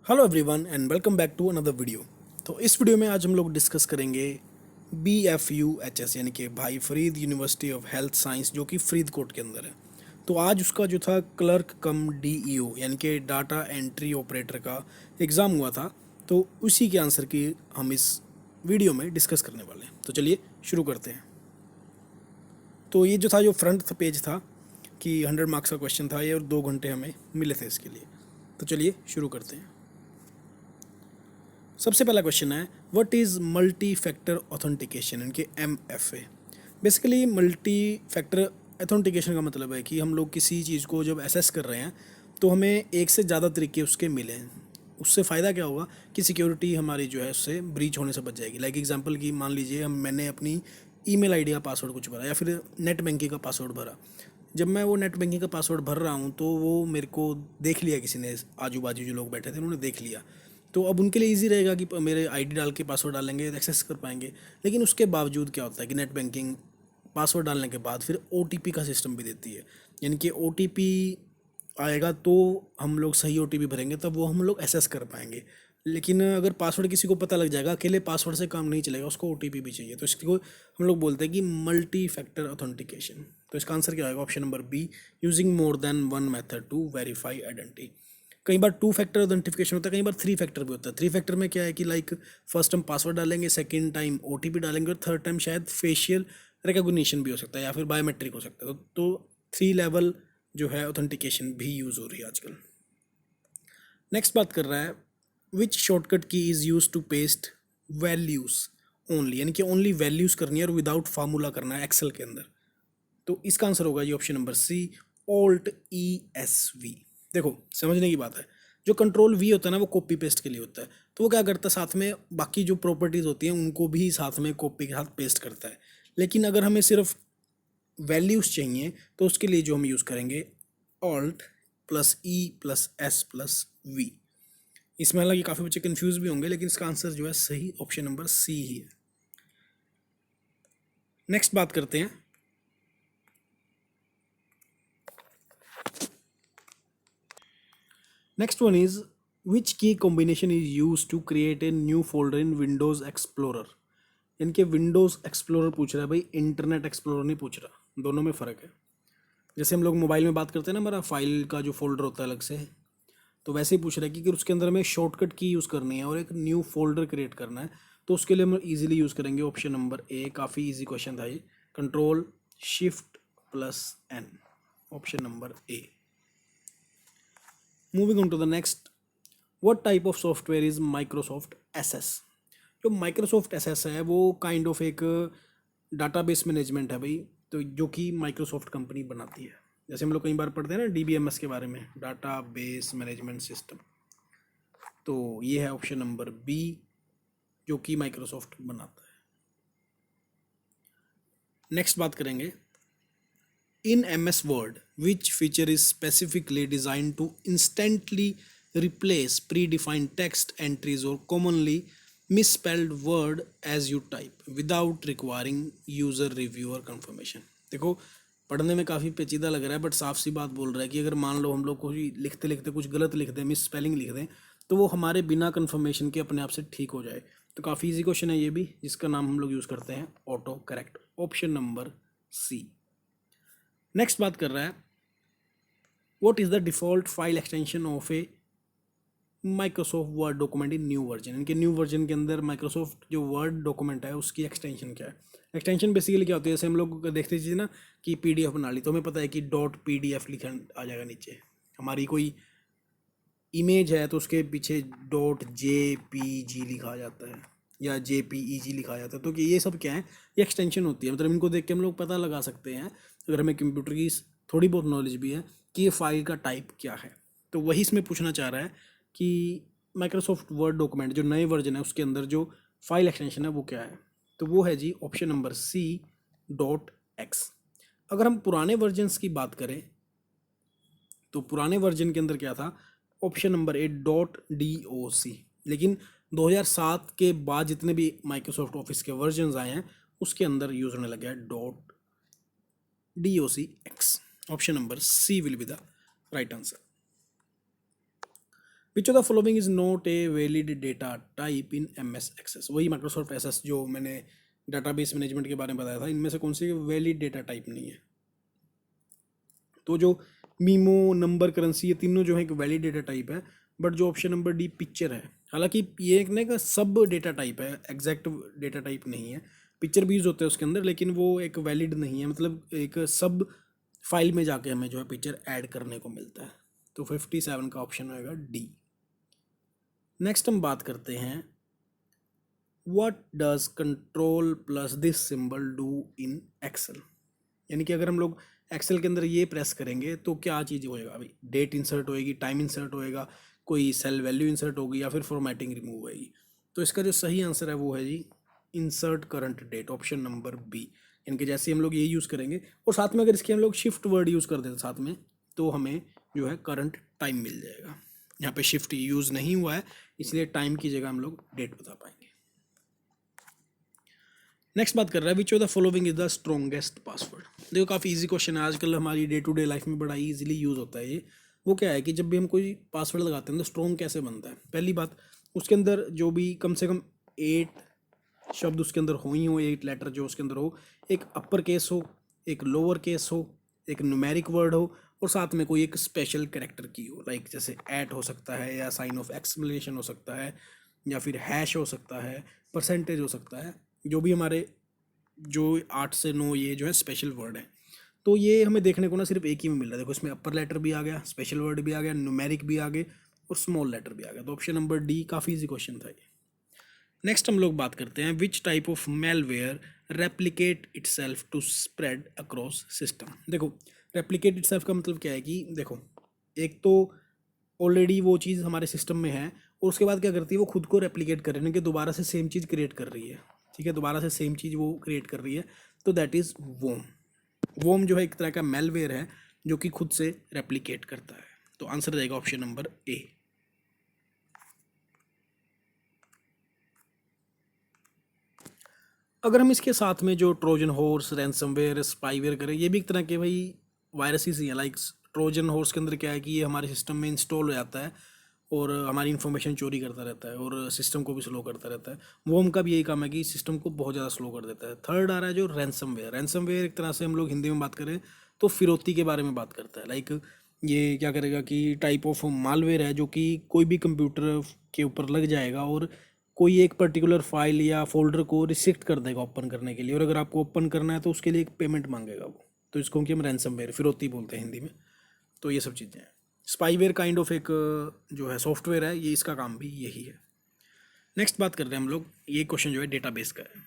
Hello everyone and welcome back to another video. तो इस video में आज हम लोग डिस्कस करेंगे BFUHS यानी कि भाई Farid university of health science जो कि फरीदकोट के अंदर है। तो आज उसका जो था क्लर्क कम DEO यानी कि डाटा एंट्री ऑपरेटर का एग्ज़ाम हुआ था। तो उसी के आंसर की हम इस वीडियो में डिस्कस करने वाले हैं। तो चलिए शुरू करते हैं। तो ये जो था जो फ्रंट पेज था कि 100 मार्क्स का क्वेश्चन था ये और 2 घंटे हमें मिले थे इसके लिए। तो चलिए शुरू करते हैं। सबसे पहला क्वेश्चन है what is multi factor authentication इनके MFA। Basically multi factor authentication का मतलब है कि हम लोग किसी चीज़ को जब एसेस कर रहे हैं तो हमें एक से ज़्यादा तरीके उसके मिले हैं। उससे फ़ायदा क्या होगा कि सिक्योरिटी हमारी जो है उससे ब्रीच होने से बच जाएगी। लाइक एग्जांपल की मान लीजिए मैंने अपनी ईमेल आईडी का पासवर्ड कुछ भरा या फिर नेट बैंकिंग का पासवर्ड भरा। जब मैं वो नेट बैंकिंग का पासवर्ड भर रहा हूँ तो वो मेरे को देख लिया किसी ने, आजू बाजू जो लोग बैठे थे उन्होंने देख लिया। तो अब उनके लिए इजी रहेगा कि मेरे आईडी डाल के पासवर्ड डालेंगे एक्सेस कर पाएंगे। लेकिन उसके बावजूद क्या होता है कि नेट बैंकिंग पासवर्ड डालने के बाद फिर OTP का सिस्टम भी देती है। यानी कि OTP आएगा तो हम लोग सही OTP भरेंगे तब वो हम लोग एसेस कर पाएंगे। लेकिन अगर पासवर्ड किसी को पता लग जाएगा, अकेले पासवर्ड से काम नहीं चलेगा, उसको OTP भी चाहिए। तो इसको हम लोग बोलते हैं कि मल्टी फैक्टर ऑथेंटिकेशन। तो इसका आंसर क्या आएगा? Option number B, using more than one method to verify identity. कई बार 2 फैक्टर ऑथेंटिफिकेशन होता है, कई बार 3 फैक्टर भी होता है। 3 फैक्टर में क्या है कि लाइक फर्स्ट हम पासवर्ड डालेंगे, सेकंड टाइम OTP डालेंगे और थर्ड टाइम शायद फेशियल रिकॉग्निशन भी हो सकता है या फिर बायोमेट्रिक हो सकता है। तो 3 लेवल जो है ऑथेंटिकेशन भी यूज़ हो रही है आजकल। नेक्स्ट बात कर रहा है which shortcut key is use to paste values only, यानी कि ओनली वैल्यूज़ करनी है और विदाउट फार्मूला करना है एक्सेल के अंदर। तो इसका आंसर होगा ये ऑप्शन नंबर सी, Alt+ESV। देखो समझने की बात है, जो कंट्रोल V होता है ना वो कॉपी पेस्ट के लिए होता है। तो वो क्या करता है, साथ में बाकी जो प्रॉपर्टीज़ होती हैं उनको भी साथ में कॉपी के साथ पेस्ट करता है। लेकिन अगर हमें सिर्फ वैल्यूज़ चाहिए तो उसके लिए जो हम यूज़ करेंगे Alt+E+S+V। इसमें हालांकि काफ़ी बच्चे कंफ्यूज भी होंगे लेकिन इसका आंसर जो है सही ऑप्शन नंबर सी ही है। नेक्स्ट बात करते हैं। Next one is which key combination is use to create a new folder in Windows Explorer. इनके विंडोज एक्सप्लोरर पूछ रहा है भाई, इंटरनेट एक्सप्लोरर नहीं पूछ रहा, दोनों में फ़र्क है। जैसे हम लोग मोबाइल में बात करते हैं ना, हमारा फाइल का जो फोल्डर होता है अलग से, तो वैसे ही पूछ रहा है कि अगर उसके अंदर हमें शॉर्टकट की यूज़ करनी है और एक न्यू फोल्डर क्रिएट करना है तो उसके लिए हम इजीली यूज़ करेंगे ऑप्शन नंबर ए। काफ़ी इजी क्वेश्चन था ये, Ctrl+Shift+N, option number A. Moving on to the next, what type of software is Microsoft SS. जो माइक्रोसॉफ्ट एसएस है वो काइंड ऑफ एक डाटाबेस मैनेजमेंट है भाई, तो जो कि माइक्रोसॉफ्ट कंपनी बनाती है। जैसे हम लोग कई बार पढ़ते हैं ना DBMS के बारे में, डाटा बेस मैनेजमेंट सिस्टम। तो ये है ऑप्शन नंबर बी जो कि माइक्रोसॉफ्ट बनाता है। नेक्स्ट बात करेंगे इन MS Word which feature is specifically designed to instantly replace predefined text entries or commonly misspelled word as you type without requiring user review or confirmation। देखो पढ़ने में काफ़ी पेचीदा लग रहा है बट साफ सी बात बोल रहा है कि अगर मान लो हम लोग कोई लिखते लिखते कुछ गलत लिख दें, मिस स्पेलिंग लिख दें, तो वो हमारे बिना कन्फर्मेशन के अपने आप से ठीक हो जाए। तो काफ़ी इजी क्वेश्चन है ये भी, जिसका नाम हम लोग यूज़ करते हैं autocorrect, option number C. Next बात कर रहा है what is the default file extension of a Microsoft Word document in new version. इनके न्यू वर्जन के अंदर माइक्रोसॉफ्ट जो वर्ड डॉक्यूमेंट है उसकी एक्सटेंशन क्या है। एक्सटेंशन बेसिकली क्या होती है, जैसे हम लोग देखते चीज़ ना कि PDF बना ली तो हमें पता है कि .PDF लिखा आ जाएगा नीचे। हमारी कोई इमेज है तो उसके पीछे .JPG लिखा आ जाता है या JPEG लिखा आ जाता है। तो कि ये सब क्या है, ये एक्सटेंशन होती है। मतलब इनको देख के हम लोग पता लगा सकते हैं, अगर हमें कंप्यूटर की थोड़ी बहुत नॉलेज भी है, कि ये फाइल का टाइप क्या है। तो वही इसमें पूछना चाह रहा है कि माइक्रोसॉफ्ट वर्ड डॉक्यूमेंट जो नए वर्जन है उसके अंदर जो फाइल एक्सटेंशन है वो क्या है। तो वो है जी ऑप्शन नंबर सी, .x। अगर हम पुराने वर्जन्स की बात करें तो पुराने वर्जन के अंदर क्या था, ऑप्शन नंबर ए, .doc। लेकिन 2007 के बाद जितने भी माइक्रोसॉफ्ट ऑफिस के वर्जन आए हैं उसके अंदर यूज होने लगा है .docx। Option number C will be the right answer. Which of the following is not a valid data type in MS Access. वही माइक्रोसॉफ्ट एसएस जो मैंने डाटाबेस मैनेजमेंट के बारे में बताया था, इनमें से कौन सी वैलिड डेटा टाइप नहीं है। तो जो मीमो, नंबर, करेंसी, ये तीनों जो है एक वैलिड डेटा टाइप है। बट जो ऑप्शन नंबर डी पिक्चर है, हालांकि ये एक ना सब डेटा टाइप है, एग्जैक्ट डेटा टाइप नहीं है। पिक्चर भी यूज होते हैं उसके अंदर, लेकिन वो एक वैलिड नहीं है, मतलब एक सब फाइल में जाके हमें जो है पिक्चर ऐड करने को मिलता है। तो 57 का ऑप्शन होगा डी। नेक्स्ट हम बात करते हैं what does control plus this symbol do in Excel. यानी कि अगर हम लोग एक्सेल के अंदर ये प्रेस करेंगे तो क्या चीज़ होएगा, अभी डेट इंसर्ट होएगी, टाइम इंसर्ट होएगा, कोई सेल वैल्यू इंसर्ट होगी, या फिर फॉर्मेटिंग रिमूव होएगी। तो इसका जो सही आंसर है वो है जी insert current date, option number B. यानी कि जैसे हम लोग ये यूज़ करेंगे और साथ में अगर इसके हम लोग शिफ्ट वर्ड यूज़ कर देते साथ में, तो हमें जो है करंट टाइम मिल जाएगा। यहाँ पे शिफ्ट यूज़ नहीं हुआ है, इसलिए टाइम की जगह हम लोग डेट बता पाएंगे। नेक्स्ट बात कर रहा है which of the following is the strongest password. देखो काफ़ी इजी क्वेश्चन है, आजकल हमारी डे टू डे लाइफ में बड़ा इजीली यूज़ होता है ये। वो क्या है कि जब भी हम कोई पासवर्ड लगाते हैं तो स्ट्रॉन्ग कैसे बनता है। पहली बात, उसके अंदर जो भी कम से कम 8 शब्द उसके अंदर हो ही हो, 8 लेटर जो उसके अंदर हो, एक अपर केस हो, एक लोअर केस हो, एक न्यूमेरिक वर्ड हो, और साथ में कोई एक स्पेशल कैरेक्टर की हो, लाइक जैसे ऐट हो सकता है, या साइन ऑफ एक्सक्लेमेशन हो सकता है, या फिर हैश हो सकता है, परसेंटेज हो सकता है। जो भी हमारे जो 8 से 9 ये जो है स्पेशल वर्ड है, तो ये हमें देखने को ना सिर्फ एक ही में मिल रहा है। देखो इसमें अपर लेटर भी आ गया, स्पेशल वर्ड भी आ गया, न्यूमेरिक भी आ गए, और स्मॉल लेटर भी आ गया। तो ऑप्शन नंबर डी काफ़ी इजी क्वेश्चन था ये। नेक्स्ट हम लोग बात करते हैं which type of malware replicate itself to spread across system. देखो रेप्लिकेट इटसेल्फ का मतलब क्या है कि देखो, एक तो ऑलरेडी वो चीज़ हमारे सिस्टम में है, और उसके बाद क्या करती है, वो खुद को रेप्लिकेट कर रही है कि दोबारा से सेम चीज़ क्रिएट कर रही है। ठीक है, दोबारा से सेम चीज़ वो क्रिएट कर रही है, तो दैट इज़ वोम। वोम जो है एक तरह का मेलवेयर है जो कि खुद से रेप्लिकेट करता है। तो आंसर रहेगा ऑप्शन नंबर ए। अगर हम इसके साथ में जो ट्रोजन हॉर्स, रैंसमवेयर, स्पाईवेयर करें, ये भी एक तरह के भाई वायरसेस ही हैं। लाइक ट्रोजन हॉर्स के अंदर क्या है कि ये हमारे सिस्टम में इंस्टॉल हो जाता है और हमारी इन्फॉर्मेशन चोरी करता रहता है और सिस्टम को भी स्लो करता रहता है। वो उनका भी यही काम है कि सिस्टम को बहुत ज़्यादा स्लो कर देता है। थर्ड आ रहा है जो रैंसमवेयर। रैंसमवेयर एक तरह से हम लोग हिंदी में बात करें तो फिरौती के बारे में बात करता है। लाइक ये क्या करेगा कि टाइप ऑफ मालवेयर है जो कि कोई भी कंप्यूटर के ऊपर लग जाएगा और कोई एक पर्टिकुलर फाइल या फोल्डर को रिस्ट्रिक्ट कर देगा ओपन करने के लिए, और अगर आपको ओपन करना है तो उसके लिए एक पेमेंट मांगेगा वो। तो इसको कि हम रैंसमवेयर, फिरौती बोलते हैं हिंदी में। तो ये सब चीज़ें हैं। स्पाईवेयर काइंड ऑफ एक जो है सॉफ्टवेयर है, ये इसका काम भी यही है। नेक्स्ट बात करते हैं हम लोग, ये क्वेश्चन जो है डेटाबेस का है।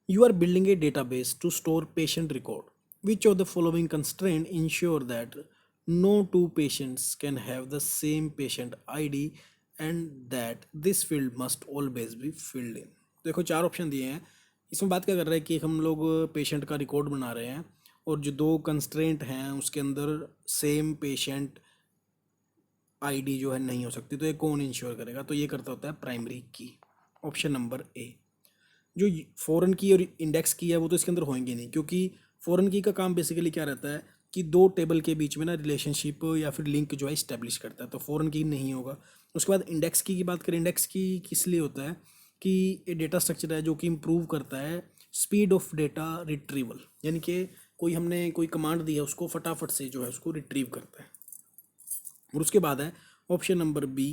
You are building a database to store patient record, which of the following constraint ensure that no two patients can have the same patient ID and that this field must always be filled in। देखो 4 option दिए हैं, इसमें बात क्या कर रहा है कि हम लोग पेशेंट का रिकॉर्ड बना रहे हैं और जो 2 कंस्ट्रेंट हैं उसके अंदर सेम पेशेंट आईडी जो है नहीं हो सकती, तो ये कौन इंश्योर करेगा, तो ये करता होता है प्राइमरी की, ऑप्शन नंबर ए। जो फॉरेन की और इंडेक्स की है वो तो इसके अंदर होंगे नहीं, क्योंकि फॉरेन की का काम बेसिकली क्या रहता है कि 2 टेबल के बीच में ना रिलेशनशिप या फिर लिंक जो है इस्टेब्लिश करता है, तो फॉरेन की नहीं होगा। उसके बाद इंडेक्स की बात करें, इंडेक्स की किस लिए होता है कि ये डेटा स्ट्रक्चर है जो कि इम्प्रूव करता है स्पीड ऑफ डेटा रिट्रीवल, यानी कि कोई हमने कोई कमांड दी है उसको फटाफट से जो है उसको रिट्रीव करता है। और उसके बाद है ऑप्शन नंबर बी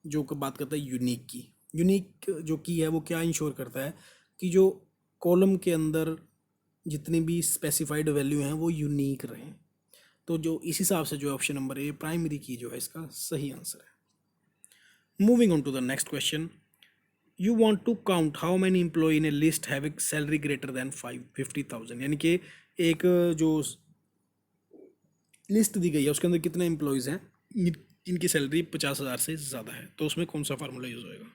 जो बात करता है यूनिक की। यूनिक जो की है वो क्या इंश्योर करता है कि जो कॉलम के अंदर जितनी भी स्पेसिफाइड वैल्यू हैं वो यूनिक रहें। तो जो इस हिसाब से जो ऑप्शन नंबर ए प्राइमरी की जो है इसका सही आंसर है। Moving on to the next question, you want to count how many employ in a list having salary greater than 50,000। यानी कि एक जो लिस्ट दी गई है उसके अंदर कितने एम्प्लॉयज़ हैं इनकी सैलरी 50,000 से ज़्यादा है, तो उसमें कौन सा फार्मूला यूज़ होएगा।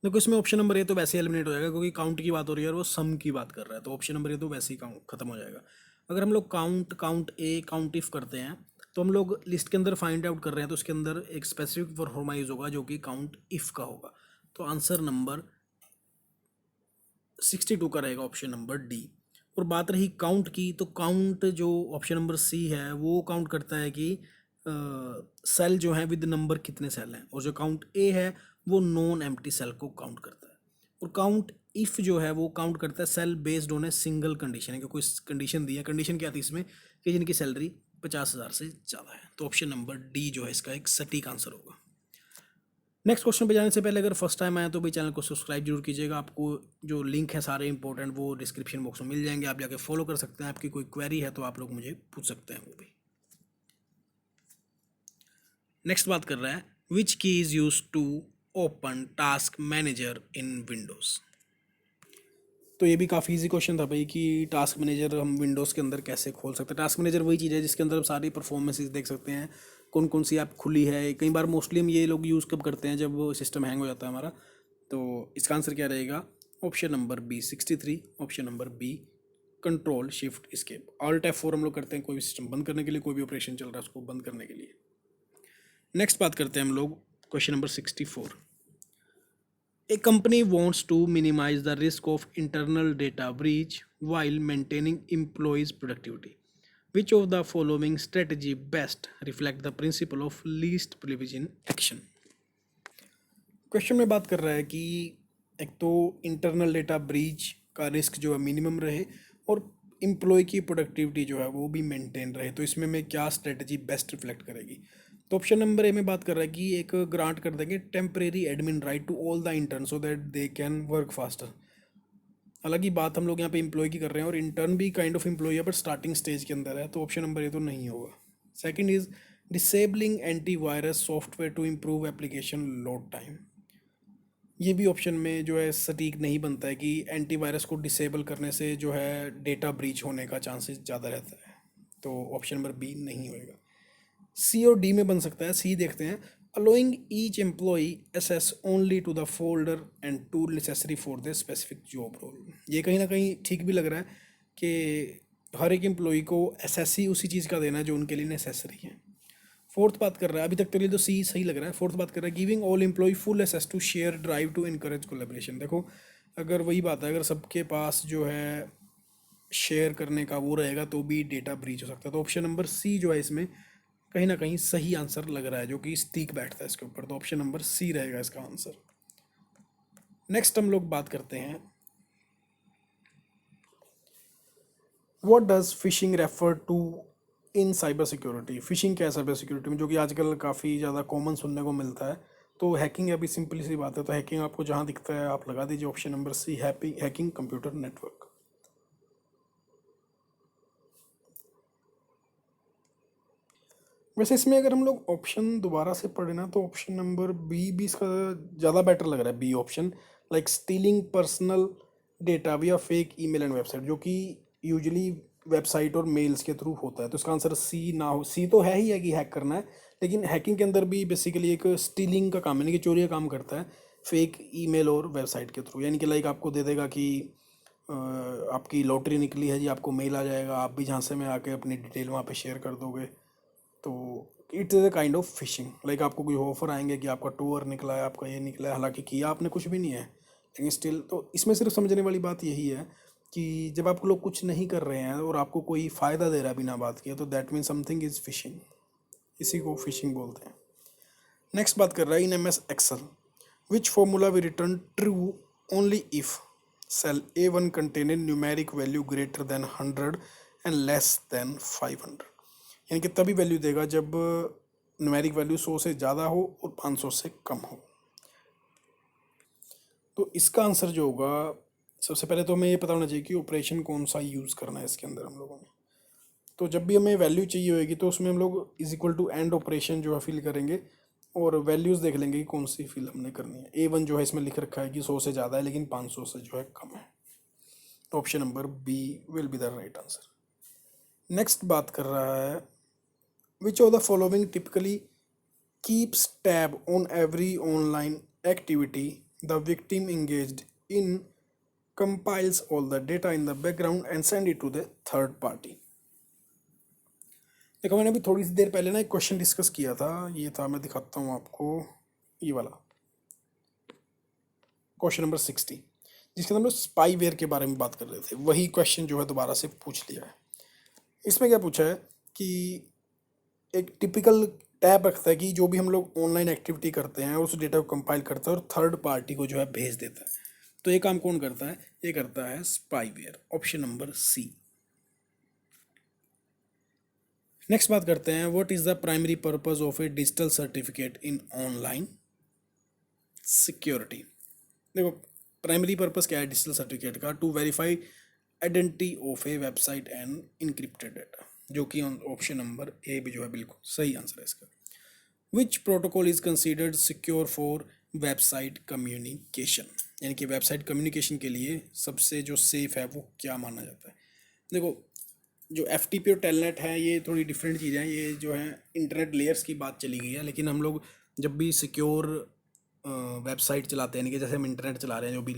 देखो इसमें ऑप्शन नंबर ए तो वैसे एलिमिनेट हो जाएगा क्योंकि काउंट की बात हो रही है और वो सम की बात कर रहा है, तो ऑप्शन नंबर ए तो वैसे ही काउंट खत्म हो जाएगा। अगर हम लोग काउंट ए काउंट इफ करते हैं तो हम लोग लिस्ट के अंदर फाइंड आउट कर रहे हैं, तो उसके अंदर एक स्पेसिफिक फॉर्मूला यूज होगा जो कि काउंट इफ का होगा। तो आंसर नंबर 62 का रहेगा ऑप्शन नंबर डी। और बात रही काउंट की, तो काउंट जो ऑप्शन नंबर सी है वो काउंट करता है कि सेल जो है विद नंबर कितने सेल हैं, और जो काउंट ए है वो नॉन एम्प्टी सेल को काउंट करता है, और काउंट इफ जो है वो काउंट करता है cell based on a single condition है, कि कोई कंडीशन दी है। कंडीशन क्या थी इसमें, कि जिनकी सैलरी 50,000 से ज़्यादा है। तो ऑप्शन नंबर डी जो है इसका एक सटीक आंसर होगा। नेक्स्ट क्वेश्चन पे जाने से पहले अगर फर्स्ट टाइम आया तो भाई चैनल को सब्सक्राइब जरूर कीजिएगा। आपको जो लिंक है सारे इंपॉर्टेंट वो डिस्क्रिप्शन बॉक्स में मिल जाएंगे, आप जाके फॉलो कर सकते हैं। आपकी कोई क्वेरी है तो आप लोग मुझे पूछ सकते हैं वो भी। नेक्स्ट बात कर रहा है which key is use to open task manager in Windows. तो ये भी काफ़ी इजी क्वेश्चन था भाई, कि टास्क मैनेजर हम विंडोज़ के अंदर कैसे खोल सकते हैं। टास्क मैनेजर वही चीज़ है जिसके अंदर हम सारी परफॉर्मेंसेस देख सकते हैं, कौन कौन सी ऐप खुली है। कई बार मोस्टली हम ये लोग यूज़ कब करते हैं, जब सिस्टम हैंग हो जाता है हमारा। तो इसका आंसर क्या रहेगा, option number B 63, option number B control shift escape. Alt F4 हम लोग करते हैं कोई भी सिस्टम बंद करने के लिए, कोई भी ऑपरेशन चल रहा है उसको बंद करने के लिए। नेक्स्ट बात करते हैं हम लोग question number 64। A company wants to minimize the risk of internal data breach while maintaining employees' productivity. Which of the following strategy best reflect the principle of least privilege in action? Question में बात कर रहा है कि एक तो internal data breach का risk जो है मिनिमम रहे, और एम्प्लॉय की प्रोडक्टिविटी जो है वो भी मेंटेन रहे। तो इसमें मैं क्या स्ट्रेटजी बेस्ट रिफ्लेक्ट करेगी। तो ऑप्शन नंबर ए में बात कर रहा है कि एक ग्रांट कर देंगे temporary admin right to all the intern so that they can work faster. हालांकि बात हम लोग यहाँ पे एम्प्लॉय की कर रहे हैं, और इंटर्न भी काइंड ऑफ एम्प्लॉय है बट स्टार्टिंग स्टेज के अंदर है, तो ऑप्शन नंबर ए तो नहीं होगा। Second is disabling antivirus software to improve application load time. ये भी ऑप्शन में जो है सटीक नहीं बनता है, कि एंटीवायरस को डिसेबल करने से जो है डेटा ब्रीच होने का चांसेस ज़्यादा रहता है। तो ऑप्शन नंबर बी नहीं होएगा। सी और डी में बन सकता है। सी देखते हैं, allowing each employee access only to the folder and tool necessary for the specific job role. ये कहीं ना कहीं ठीक भी लग रहा है, कि हर एक एम्प्लॉई को एसेस ही उसी चीज़ का देना है जो उनके लिए नेसेसरी है। फोर्थ बात कर रहा है, अभी तक के लिए तो सी सही लग रहा है। फोर्थ बात कर रहा है giving all employ full access to share drive to encourage collaboration. देखो अगर वही बात है, अगर सबके पास जो है शेयर करने का वो रहेगा तो भी डेटा ब्रीच हो सकता है। तो ऑप्शन नंबर सी जो है इसमें कहीं ना कहीं सही आंसर लग रहा है, जो कि स्टीक बैठता है इसके ऊपर। तो ऑप्शन नंबर सी रहेगा इसका आंसर। नेक्स्ट हम लोग बात करते हैं what does phishing refer to in cyber security. Phishing क्या है साइबर सिक्योरिटी में, जो कि आजकल काफ़ी ज़्यादा कॉमन सुनने को मिलता है। तो हैकिंग अभी सिंपली सी बात है, तो हैकिंग आपको जहाँ दिखता है आप लगा दीजिए। Option number C hacking computer network. वैसे इसमें अगर हम लोग ऑप्शन दोबारा से पढ़े ना, तो ऑप्शन नंबर बी भी इसका ज़्यादा बेटर लग रहा है। B option, like stealing personal data via fake email and website, जो कि यूजुअली वेबसाइट और मेल्स के थ्रू होता है। तो इसका आंसर सी ना हो। सी तो है ही है कि हैक करना है, लेकिन हैकिंग के अंदर भी बेसिकली एक स्टीलिंग का काम है, यानी कि चोरी का काम करता है फेक ईमेल और वेबसाइट के थ्रू। यानी कि लाइक आपको दे देगा कि आपकी लॉटरी निकली है जी, आपको मेल आ जाएगा, आप भी झांसे में आके अपनी डिटेल वहाँ पे शेयर कर दोगे। तो it's is a kind of fishing. Like आपको कोई ऑफर आएंगे कि आपका टूर निकला है, आपका ये निकला है, हालांकि किया आपने कुछ भी नहीं है, लेकिन स्टिल। तो इसमें सिर्फ समझने वाली बात यही है कि जब आप लोग कुछ नहीं कर रहे हैं और आपको कोई फ़ायदा दे रहा है बिना बात किए, तो that mean something is fishing. इसी को फिशिंग बोलते हैं। नेक्स्ट बात कर रहा है in M S Excel which formula we return true only if cell A1 contain numeric value greater than 100 and less than 500। यानी कि तभी वैल्यू देगा जब न्यूमेरिक वैल्यू 100 से ज़्यादा हो और 500 से कम हो। तो इसका आंसर जो होगा, सबसे पहले तो हमें ये पता होना चाहिए कि ऑपरेशन कौन सा यूज़ करना है इसके अंदर हम लोगों ने। तो जब भी हमें वैल्यू चाहिए होगी तो उसमें हम लोग is equal to and operation जो है फिल करेंगे, और वैल्यूज़ देख लेंगे कि कौन सी फिल हमने करनी है। A1 जो है इसमें लिख रखा है कि 100 से ज़्यादा है, लेकिन 500 से जो है कम है। तो option number B will be the right answer. Next बात कर रहा है which of the following typically keeps tab on every online activity the victim engaged in, compiles all the data in the background and send it to the third party। देखो मैंने अभी थोड़ी सी देर पहले ना एक क्वेश्चन डिस्कस किया था, ये था, मैं दिखाता हूँ आपको, ये वाला क्वेश्चन नंबर 60, जिसके अंदर हम लोग स्पाईवेयर के बारे में बात कर रहे थे। वही क्वेश्चन जो है दोबारा से पूछ लिया है। इसमें क्या पूछा है कि एक टिपिकल टैब रखता है कि जो भी हम लोग ऑनलाइन एक्टिविटी करते हैं उस डेटा को कंपाइल करता है और थर्ड पार्टी को जो है भेज देता है। तो ये काम कौन करता है? ये करता है spyware, option number C. Next बात करते हैं, what is the primary purpose of a digital certificate in online security. देखो प्राइमरी पर्पस क्या है डिजिटल सर्टिफिकेट का? To verify identity of a website and encrypted data, जो कि ऑप्शन नंबर ए भी जो है बिल्कुल सही आंसर है इसका। विच protocol is considered secure for website communication, यानी कि वेबसाइट कम्युनिकेशन के लिए सबसे जो सेफ है वो क्या माना जाता है? देखो जो एफ टी पी और टेलनेट है ये थोड़ी डिफरेंट चीज़ें हैं, ये जो है इंटरनेट लेयर्स की बात चली गई है, लेकिन हम लोग जब भी सिक्योर वेबसाइट चलाते हैं, यानी कि जैसे हम इंटरनेट चला रहे हैं, जो भी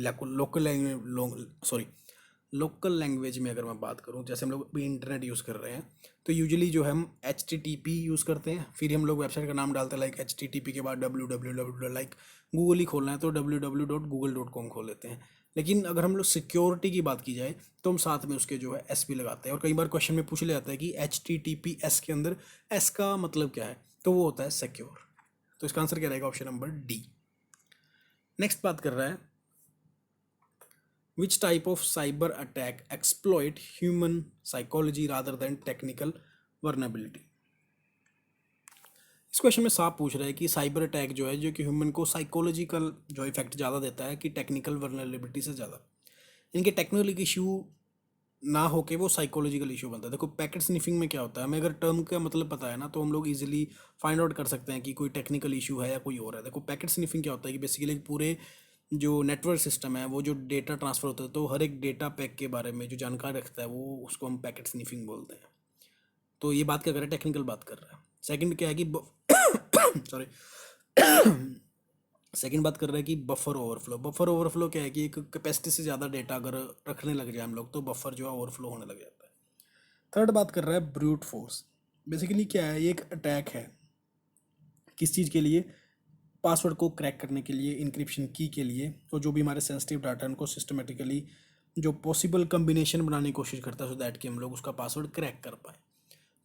लोकल लैंग्वेज में अगर मैं बात करूँ, जैसे हम लोग अभी इंटरनेट यूज़ कर रहे हैं, तो यूजुअली जो हम HTTP यूज़ करते हैं, फिर हम लोग वेबसाइट का नाम डालते हैं, लाइक HTTP के बाद www, लाइक गूगल ही खोलना है तो www.google.com खोल लेते हैं। लेकिन अगर हम लोग सिक्योरिटी की बात की जाए तो हम साथ में उसके जो है SP लगाते हैं, और कई बार क्वेश्चन में पूछ लिया जाता है कि HTTPS के अंदर S का मतलब क्या है, तो वो होता है सिक्योर। तो इसका आंसर क्या रहेगा? Option number D. नेक्स्ट बात कर रहा है, which type of cyber attack exploit human psychology rather than technical vulnerability। इस क्वेश्चन में साफ पूछ रहा है कि साइबर अटैक जो है जो कि ह्यूमन को साइकोलॉजिकल जो इफेक्ट ज़्यादा देता है कि टेक्निकल वर्नरेबिलिटी से ज़्यादा, इनके टेक्निकल इशू ना होके वो साइकोलॉजिकल इशू बनता है। देखो पैकेट स्निफिंग में क्या होता है, हमें अगर टर्म का मतलब पता है ना तो हम लोग इजीली फाइंड आउट कर सकते हैं कि कोई टेक्निकल इशू है या कोई और है। देखो पैकेट स्निफिंग क्या होता है कि बेसिकली पूरे जो नेटवर्क सिस्टम है वो जो डेटा ट्रांसफ़र होता है, तो हर एक डेटा पैक के बारे में जो जानकारी रखता है वो उसको हम पैकेट स्निफिंग बोलते हैं। तो ये बात क्या कर रहा है? टेक्निकल बात कर रहा है। सेकंड क्या है कि सॉरी सेकंड बात कर रहा है कि बफर ओवरफ्लो। बफर ओवरफ्लो क्या है कि एक कैपेसिटी से ज़्यादा डेटा अगर रखने लग जाए हम लोग तो बफर जो है ओवरफ्लो होने लग जाता है। थर्ड बात कर रहा है ब्रूट फोर्स। बेसिकली क्या है, ये एक अटैक है किस चीज़ के लिए? पासवर्ड को क्रैक करने के लिए, इंक्रिप्शन की के लिए, और जो भी हमारे सेंसिटिव डाटा है उनको सिस्टमेटिकली जो पॉसिबल कम्बिनेशन बनाने की कोशिश करता है सो दैट कि हम लोग उसका पासवर्ड क्रैक कर पाए।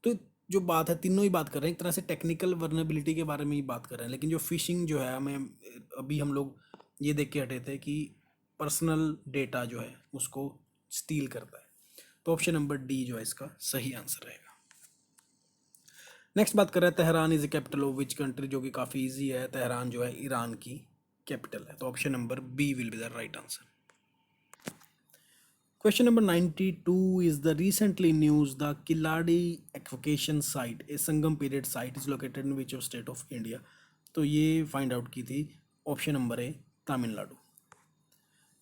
तो जो बात है तीनों ही बात कर रहे हैं, एक तरह से टेक्निकल वर्नेबिलिटी के बारे में ही बात कर रहे हैं, लेकिन जो फिशिंग जो है हमें अभी हम लोग ये देख के हटे थे कि पर्सनल डेटा जो है उसको स्टील करता है। तो ऑप्शन नंबर डी जो है इसका सही आंसर रहेगा। नेक्स्ट बात कर रहे हैं, Tehran is the capital of which country, जो कि काफ़ी इजी है। तेहरान जो है ईरान की कैपिटल है, तो option number B will be the right answer. Question number 92 is the recently news the Kiladi evocation site, a Sangam period site, is located in which of state of India। तो ये find out की थी option number ए Tamil Nadu.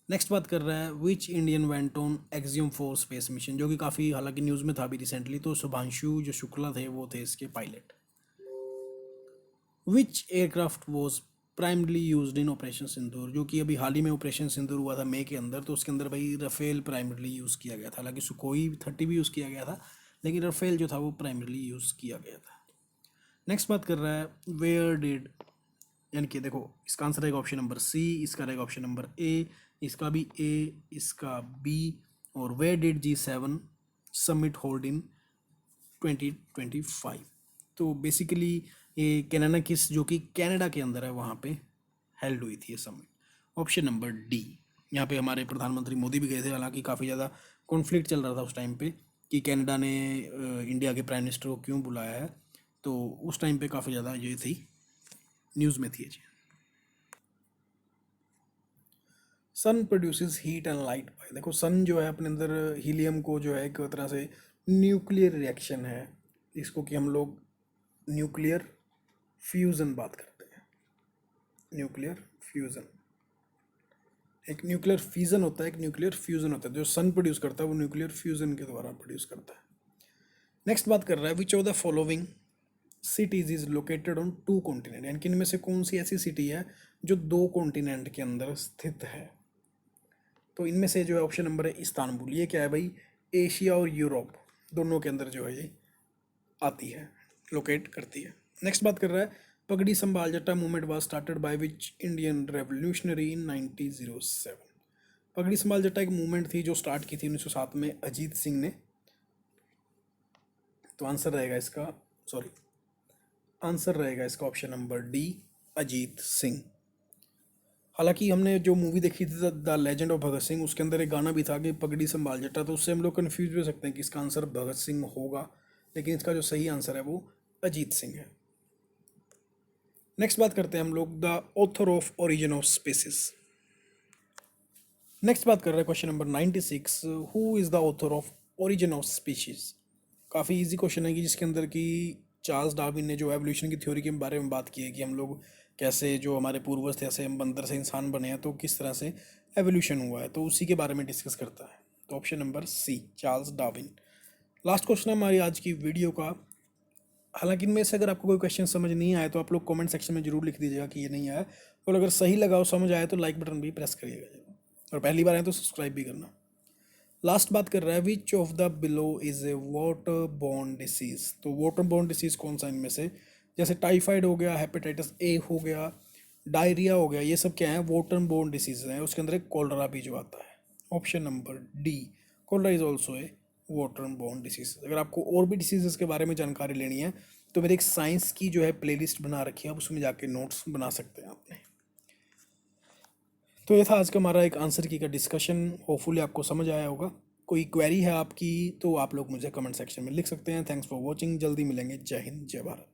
Next बात कर रहा है which Indian went on axiom 4 space mission, जो कि काफ़ी हालांकि न्यूज़ में था अभी रिसेंटली, तो शुभांशु जो शुक्ला थे वो थे इसके पायलट। Which aircraft was primarily used in operation Sindoor, जो कि अभी हाल ही में ऑपरेशन सिंदूर हुआ था मई के अंदर, तो उसके अंदर भाई रफेल प्राइमरली यूज़ किया गया था। हालांकि सुकोई 30 भी यूज़ किया गया था, लेकिन रफेल जो था वो प्राइमरली यूज़ किया गया था। नेक्स्ट बात कर रहा है वेयर डिड, यानी कि देखो इसका आंसर रहेगा ऑप्शन नंबर सी, इसका रहेगा ऑप्शन नंबर ए, इसका भी ए, इसका बी, और where did G7 summit hold in 2025। तो बेसिकली ये कैनाडा किस, जो कि कनाडा के अंदर है, वहाँ पे हेल्ड हुई थी ये समिट। Option number D. यहाँ पे हमारे प्रधानमंत्री मोदी भी गए थे, हालांकि काफ़ी ज़्यादा कॉन्फ्लिक्ट चल रहा था उस टाइम पे कि कनाडा ने इंडिया के प्राइम मिनिस्टर को क्यों बुलाया है, तो उस टाइम पे काफ़ी ज़्यादा ये थी, न्यूज़ में थी ये चीज़। Sun produces heat and light by, देखो सन जो है अपने अंदर हीलियम को जो है एक तरह से न्यूक्लियर रिएक्शन है, इसको कि हम लोग न्यूक्लियर फ्यूज़न बात करते हैं। न्यूक्लियर फ्यूज़न, एक न्यूक्लियर फिजन होता है, एक न्यूक्लियर फ्यूज़न होता है। जो सन प्रोड्यूस करता है वो न्यूक्लियर फ्यूज़न के द्वारा प्रोड्यूस करता है। नेक्स्ट बात कर रहा है which of the following cities is located on 2 continent, यानी कि इनमें से कौन सी ऐसी सिटी है जो 2 कॉन्टिनेंट के अंदर स्थित है। तो इनमें से जो है ऑप्शन नंबर है इस्तांबुल, ये क्या है भाई, एशिया और यूरोप दोनों के अंदर जो है ये आती है, लोकेट करती है। नेक्स्ट बात कर रहा है Pagri Sambhal Jatta movement was started by which Indian revolutionary in 1907। Pagri Sambhal जट्टा एक मूवमेंट थी जो स्टार्ट की थी 1907 में अजीत सिंह ने। तो आंसर रहेगा इसका, सॉरी आंसर रहेगा इसका option number D, Ajit Singh. हालांकि हमने जो मूवी देखी थी the legend of Bhagat Singh, उसके अंदर एक गाना भी था कि पगड़ी संभाल जट्टा, तो उससे हम लोग कन्फ्यूज भी हो सकते हैं कि इसका आंसर भगत सिंह होगा, लेकिन इसका जो सही आंसर है वो अजीत सिंह है। नेक्स्ट बात करते हैं हम लोग the author of origin of species. Next बात कर रहे हैं question number 96, who is the author of origin of species. काफ़ी इजी क्वेश्चन है कि जिसके अंदर कि चार्ल्स डार्विन ने जो एवोल्यूशन की थ्योरी के बारे में बात की है कि हम लोग कैसे, जो हमारे पूर्वज थे ऐसे हम बंदर से इंसान बने हैं, तो किस तरह से एवोल्यूशन हुआ है, तो उसी के बारे में डिस्कस करता है। तो option number C, Charles Darwin. Last question है हमारी आज की वीडियो का। हालांकि इनमें से अगर आपको कोई क्वेश्चन समझ नहीं आया तो आप लोग कमेंट सेक्शन में जरूर लिख दीजिएगा कि ये नहीं आया, और अगर सही लगा हो, समझ आया, तो लाइक बटन भी प्रेस करिएगा, और पहली बार आए तो सब्सक्राइब भी करना। लास्ट बात कर रहा है which of the below is a water borne disease. तो वाटर बोर्न डिसीज कौन सा इनमें से, जैसे टाइफाइड हो गया, हेपेटाइटिस ए हो गया, डायरिया हो गया, ये सब क्या है, वाटर बोर्न डिसीज हैं। उसके अंदर एक कोलरा भी जो आता है। Option number D, cholera is also a water borne disease. अगर आपको और भी डिसीजेस के बारे में जानकारी लेनी है तो मेरे एक साइंस की जो है प्लेलिस्ट बना रखी है, आप उसमें जाके नोट्स बना सकते हैं आपने। तो ये था आज का हमारा एक आंसर की का डिस्कशन। होपफुली आपको समझ आया होगा। कोई क्वेरी है आपकी तो आप लोग मुझे कमेंट सेक्शन में लिख सकते हैं। थैंक्स फॉर वॉचिंग, जल्दी मिलेंगे। जय हिंद, जय भारत।